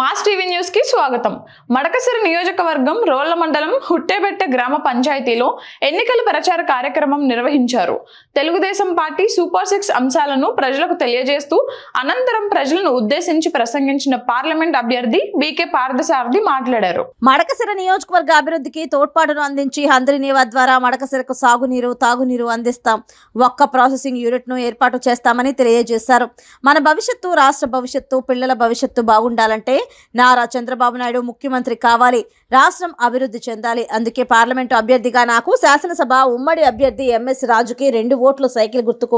Mass TV news కి స్వాగతం. మడకసిరి నియోజకవర్గం రోళ్ల మండలం హుట్టేబెట్ట గ్రామ పంచాయతీలో ఎన్నికల ప్రచార కార్యక్రమం నిర్వహించారు. తెలుగుదేశం పార్టీ సూపర్ 6 అంశాలను ప్రజలకు తెలియజేస్తూ అనంతరం ప్రజలను ఉద్దేశించి ప్రసంగించిన పార్లమెంట్ అభ్యర్థి బీకే పార్థసారథి మాట్లాడారు. మడకసిరి నియోజకవర్గ అభివృద్ధికి తోడ్పాటును అందించి హంద్రినీవా ద్వారా మడకసిరకు సాగునీరు, తాగునీరు అందిస్తాం. ఒక్క ప్రాసెసింగ్ యూనిట్ ను ఏర్పాటు చేస్తామని తెలియజేశారు. మన భవిష్యత్తు, రాష్ట్ర భవిష్యత్తు, పిల్లల భవిష్యత్తు బాగుండాలంటే నారా చంద్రబాబు నాయుడు ముఖ్యమంత్రి కావాలి. రాష్ట్రం అభివృద్ధి చెందాలి. అందుకే పార్లమెంటు అభ్యర్థిగా నాకు శాసనసభ ఉమ్మడి అభ్యర్థి ఎంఎస్ రాజుకి 2 ఓట్లు సైకిల్ గుర్తుకు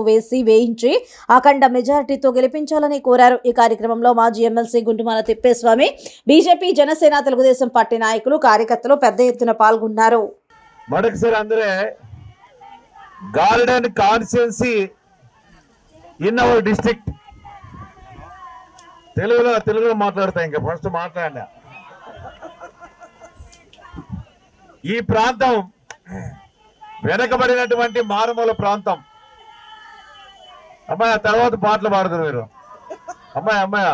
వేయించి అఖండ మెజారిటీతో గెలిపించాలని కోరారు. ఈ కార్యక్రమంలో మాజీ MLC Guntumala Thippeswamy, BJP, Janasena, Telugu Desam party నాయకులు, కార్యకర్తలు పెద్ద ఎత్తున పాల్గొన్నారు. మడకసిరి ಅಂದ್ರೆ garden constituency in our district. తెలుగులో మాట్లాడతా, ఇంకా ఫస్ట్ మాట్లాడినా. ఈ ప్రాంతం వెనకబడినటువంటి మారుమూల ప్రాంతం. అమ్మాయి తర్వాత పాటలు పాడుతున్నారు మీరు. అమ్మాయి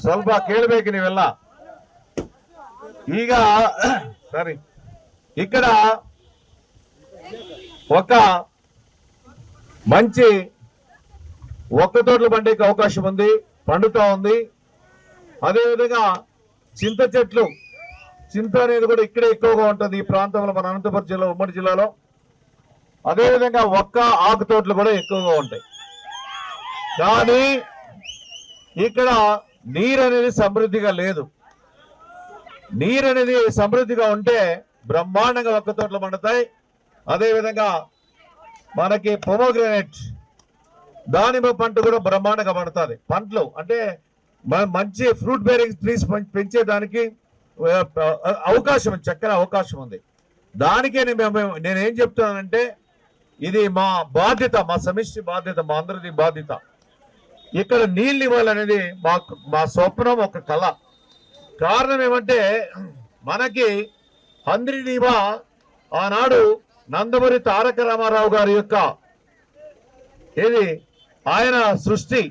ಸ್ವಲ್ಪ ಕೇಳಬೇಕು ನೀವೆಲ್ಲ. ಈಗ సరే, ఇక్కడ ఒక మంచి ఒక్క తోటలు పండేకి అవకాశం ఉంది, పండుతా ఉంది. అదేవిధంగా చింత చెట్లు, చింత అనేది కూడా ఇక్కడే ఎక్కువగా ఉంటుంది ఈ ప్రాంతంలో, మన అనంతపురం జిల్లా ఉమ్మడి జిల్లాలో. అదేవిధంగా ఒక్క ఆకు తోటలు కూడా ఎక్కువగా ఉంటాయి. కానీ ఇక్కడ నీరు అనేది సమృద్ధిగా లేదు. నీరు అనేది సమృద్ధిగా ఉంటే బ్రహ్మాండంగా ఒక్క తోటలు పండుతాయి. అదేవిధంగా మనకి పొమోగ్రానైట్, దానిమ్మ పంట కూడా బ్రహ్మాండంగా పండుతుంది. పంటలు అంటే మంచి ఫ్రూట్ బేరింగ్ ట్రీస్ పెంచేదానికి అవకాశం, చక్కని అవకాశం ఉంది. దానికే నేనేం చెప్తున్నానంటే, ఇది మా బాధ్యత, మా సమిష్టి బాధ్యత, మా అందరిది బాధ్యత. ఇక్కడ నీళ్ళు ఇవ్వాలనేది మా స్వప్నం, ఒక కళ. కారణం ఏమంటే, మనకి హంద్రినీవా ఆనాడు నందమూరి తారక రామారావు గారి యొక్క ఆయన సృష్టి.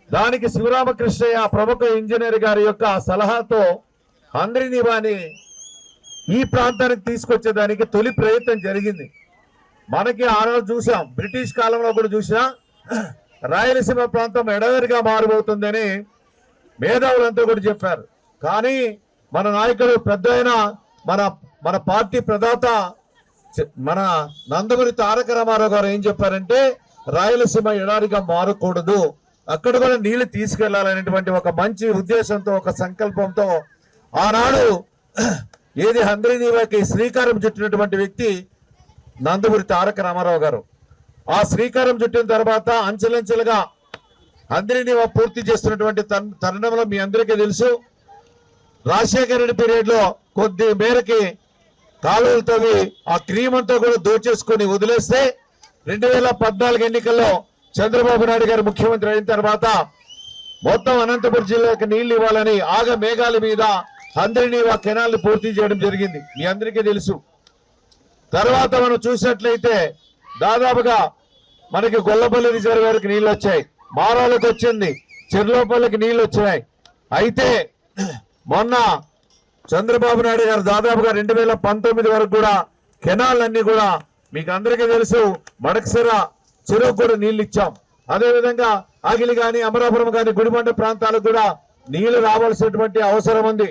దానికి శివరామకృష్ణయ్య ప్రముఖ ఇంజనీర్ గారి యొక్క సలహాతో హంద్రినీవాని ఈ ప్రాంతానికి తీసుకొచ్చేదానికి తొలి ప్రయత్నం జరిగింది. మనకి ఆ రోజు చూసాం, బ్రిటిష్ కాలంలో కూడా చూసా, రాయలసీమ ప్రాంతం ఎడదరిగా మారబోతుందని మేధావులంతా కూడా చెప్పారు. కానీ మన నాయకుడు పెద్ద మన పార్టీ ప్రదాత మన నందమూరి తారక రామారావు గారు ఏం చెప్పారంటే, రాయలసీమ ఎడారిగా మారకూడదు, అక్కడ కూడా నీళ్లు తీసుకెళ్లాలనేటువంటి ఒక మంచి ఉద్దేశంతో, ఒక సంకల్పంతో ఆనాడు హంద్రినీవాకి శ్రీకారం చుట్టినటువంటి వ్యక్తి నందమూరి తారక రామారావు గారు. ఆ శ్రీకారం చుట్టిన తర్వాత అంచెలంచెలుగా హంద్రినీవా పూర్తి చేస్తున్నటువంటి తరుణంలో మీ అందరికీ తెలుసు, రాజశేఖర రెడ్డి పీరియడ్ లో కొద్ది మేరకి కాలువలతో ఆ క్రీమ్ అంతా కూడా దోచేసుకుని వదిలేస్తే 2014 ఎన్నికల్లో చంద్రబాబు నాయుడు గారు ముఖ్యమంత్రి అయిన తర్వాత మొత్తం అనంతపురం జిల్లాకి నీళ్లు ఇవ్వాలని ఆగ మేఘాల మీద హంద్రినీవా కెనాల్ పూర్తి చేయడం జరిగింది, మీ అందరికీ తెలుసు. తర్వాత మనం చూసినట్లయితే దాదాపుగా మనకి గొల్లపల్లి రిజర్వేయర్కి నీళ్ళు వచ్చాయి, మారాలకు వచ్చింది, చెర్లోపల్లికి నీళ్ళు వచ్చినాయి. అయితే మొన్న చంద్రబాబు నాయుడు గారు దాదాపుగా 2019 వరకు కూడా కెనాల్ అన్ని కూడా మీకు అందరికీ తెలుసు, మడకసిర చెరువు కూడా నీళ్లు ఇచ్చాం. అదేవిధంగా ఆగిలి కానీ, అమరాపురం కానీ, గుడిబండ ప్రాంతాలకు కూడా నీళ్లు రావాల్సినటువంటి అవసరం ఉంది.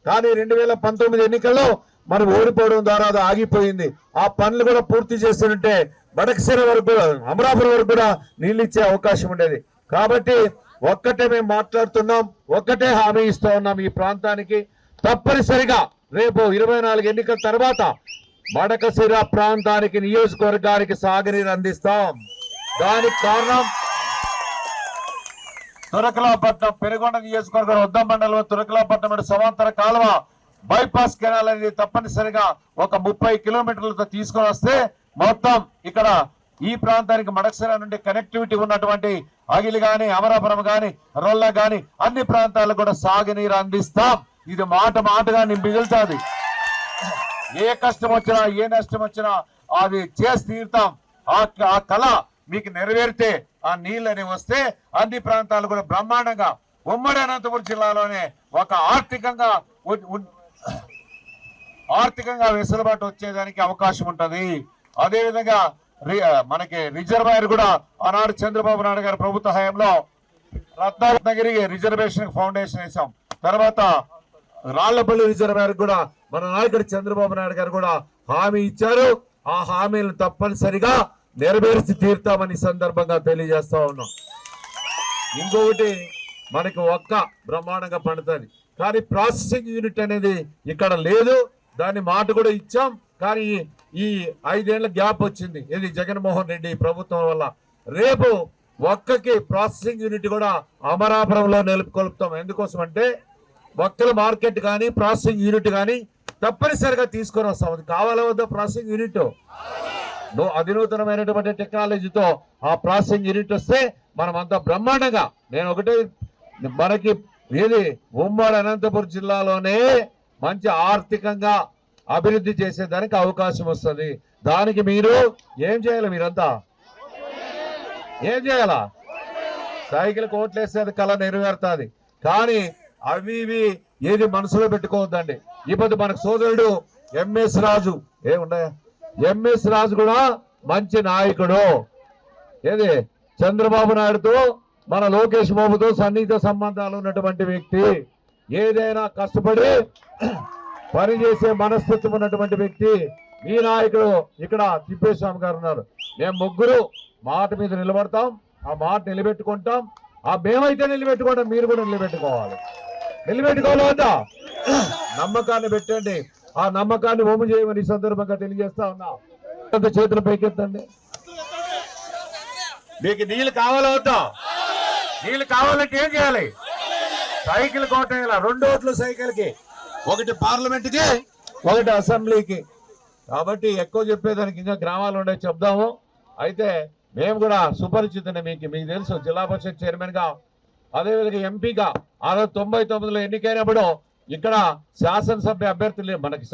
కానీ 2019 ఎన్నికల్లో మనం ఓడిపోవడం ద్వారా అది ఆగిపోయింది. ఆ పనులు కూడా పూర్తి చేస్తుంటే మడకసిర వరకు, అమరాపురం వరకు కూడా నీళ్ళు ఇచ్చే అవకాశం ఉండేది. కాబట్టి ఒక్కటే మేము మాట్లాడుతున్నాం, ఒక్కటే హామీ ఇస్తూ ఉన్నాం, ఈ ప్రాంతానికి తప్పనిసరిగా రేపు 24 ఎన్నికల తర్వాత మడకసిర ప్రాంతానికి, నియోజకవర్గానికి సాగునీరు అందిస్తాం. దానికి కారణం తురకలాపట్నం, పెనుగొండ నియోజకవర్గం ఉద్దం మండలం తురకలాపట్నం సమాంతర కాలువ బైపాస్ కెనాల్ అనేది తప్పనిసరిగా ఒక 30 కిలోమీటర్లతో తీసుకొని వస్తే మొత్తం ఇక్కడ ఈ ప్రాంతానికి మడకసిర నుండి కనెక్టివిటీ ఉన్నటువంటి అగిలి గాని, అమరాపురం గాని, రొల్ల గాని అన్ని ప్రాంతాలకు కూడా సాగునీరు అందిస్తాం. ఇది మాటగా మిగులుతుంది. ఏ కష్టం వచ్చినా, ఏ నష్టం వచ్చినా అది చేసి తీరుతాం. ఆ కళ మీకు నెరవేరితే, ఆ నీళ్ళు అనేవి వస్తే అన్ని ప్రాంతాలు కూడా బ్రహ్మాండంగా ఉమ్మడి అనంతపురం జిల్లాలోనే ఒక ఆర్థికంగా వెసులుబాటు వచ్చేదానికి అవకాశం ఉంటది. అదేవిధంగా మనకి రిజర్వాయర్ కూడా ఆనాడు చంద్రబాబు నాయుడు గారి ప్రభుత్వ హయాంలో రత్నగిరి రిజర్వేషన్ ఫౌండేషన్ వేసాం. తర్వాత రాళ్లపల్లి రిజర్వాయర్ కూడా మన నాయకుడు చంద్రబాబు నాయుడు గారు కూడా హామీ ఇచ్చారు. ఆ హామీలను తప్పనిసరిగా నెరవేర్చి తీరుతామని సందర్భంగా తెలియజేస్తా ఉన్నాం. ఇంకొకటి మనకి ఒక్క బ్రహ్మాండంగా పండుతుంది, కానీ ప్రాసెసింగ్ యూనిట్ అనేది ఇక్కడ లేదు. దాని మాట కూడా ఇచ్చాం, కానీ ఈ 5 ఏళ్ల గ్యాప్ వచ్చింది ఇది జగన్మోహన్ రెడ్డి ప్రభుత్వం వల్ల. రేపు ఒక్కకి ప్రాసెసింగ్ యూనిట్ కూడా అమరాపురంలో నెలకొల్పుతాం. ఎందుకోసం అంటే ఒక్కల మార్కెట్ కానీ ప్రాసెసింగ్ యూనిట్ కానీ తప్పనిసరిగా తీసుకొని వస్తాం. అది కావాలా వద్దా? ప్రాసెసింగ్ యూనిట్ అధినూతనమైనటువంటి టెక్నాలజీతో ఆ ప్రాసెసింగ్ యూనిట్ వస్తే మనం అంతా బ్రహ్మాండంగా, నేను ఒకటే మనకి ఏది ఉమ్మడి అనంతపురం జిల్లాలోనే మంచి ఆర్థికంగా అభివృద్ధి చేసేదానికి అవకాశం వస్తుంది. దానికి మీరు ఏం చేయాలి? మీరంతా ఏం చేయాలా? సైకిల్ కోట్లేసేది కళ నెరవేరుతుంది. కానీ అవి ఇవి ఏది మనసులో పెట్టుకోవద్దండి. ఇప్పుడు మనకు సోదరుడు ఎంఎస్ రాజు ఏమున్నాయా, ఎంఎస్ రాజు కూడా మంచి నాయకుడు. ఏది చంద్రబాబు నాయుడుతో మన లోకేష్ బాబుతో సన్నిహిత సంబంధాలు ఉన్నటువంటి వ్యక్తి. ఏదైనా కష్టపడి పనిచేసే మనస్తత్వం ఉన్నటువంటి వ్యక్తి. మీ నాయకుడు ఇక్కడ తిప్పేస్వామి గారు ఉన్నారు. మేము ముగ్గురు మాట మీద నిలబడతాం, ఆ మాట నిలబెట్టుకుంటాం. ఆ మేమైతే నిలబెట్టుకుంటాం, మీరు కూడా నిలబెట్టుకోవాలి వద్దా? నమ్మకాన్ని పెట్టండి. ఆ నమ్మకాన్ని ఓము చేయమని ఈ సందర్భంగా తెలియజేస్తా ఉన్నా. చేతులు పైకెత్తండి. మీకు నీళ్ళు కావాలా వద్దా? నీళ్ళు కావాలంటే ఏం చేయాలి? సైకిల్ కోటేయాల. 2 ఓట్లు సైకిల్కి, ఒకటి పార్లమెంట్కి, ఒకటి అసెంబ్లీకి. కాబట్టి ఎక్కువ చెప్పేదానికి ఇంకా గ్రామాలు ఉండే చెప్దాము. అయితే మేము కూడా సుపరిచితమే. మీకు తెలుసు, జిల్లా పరిషత్ చైర్మన్ గా, అదేవిధంగా ఎంపీగా 1999లో ఎన్నికైనప్పుడు ఇక్కడ శాసనసభ్య అభ్యర్థులు మనకి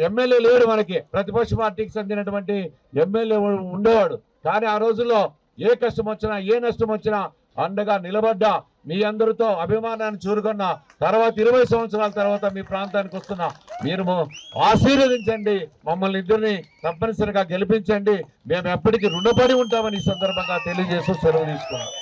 ఎమ్మెల్యే లేడు. మనకి ప్రతిపక్ష పార్టీకి చెందినటువంటి ఎమ్మెల్యే ఉండేవాడు. కానీ ఆ రోజుల్లో ఏ కష్టం వచ్చినా ఏ నష్టం వచ్చినా అండగా నిలబడ్డా మీ అందరితో అభిమానాన్ని చూరుకున్న తర్వాత 20 సంవత్సరాల తర్వాత మీ ప్రాంతానికి వస్తున్నా మీరు ఆశీర్వదించండి. మమ్మల్ని ఇద్దరిని తప్పనిసరిగా గెలిపించండి. మేము ఎప్పటికీ రుణపడి ఉంటామని ఈ సందర్భంగా తెలియజేస్తూ సెలవు తీసుకున్నాం.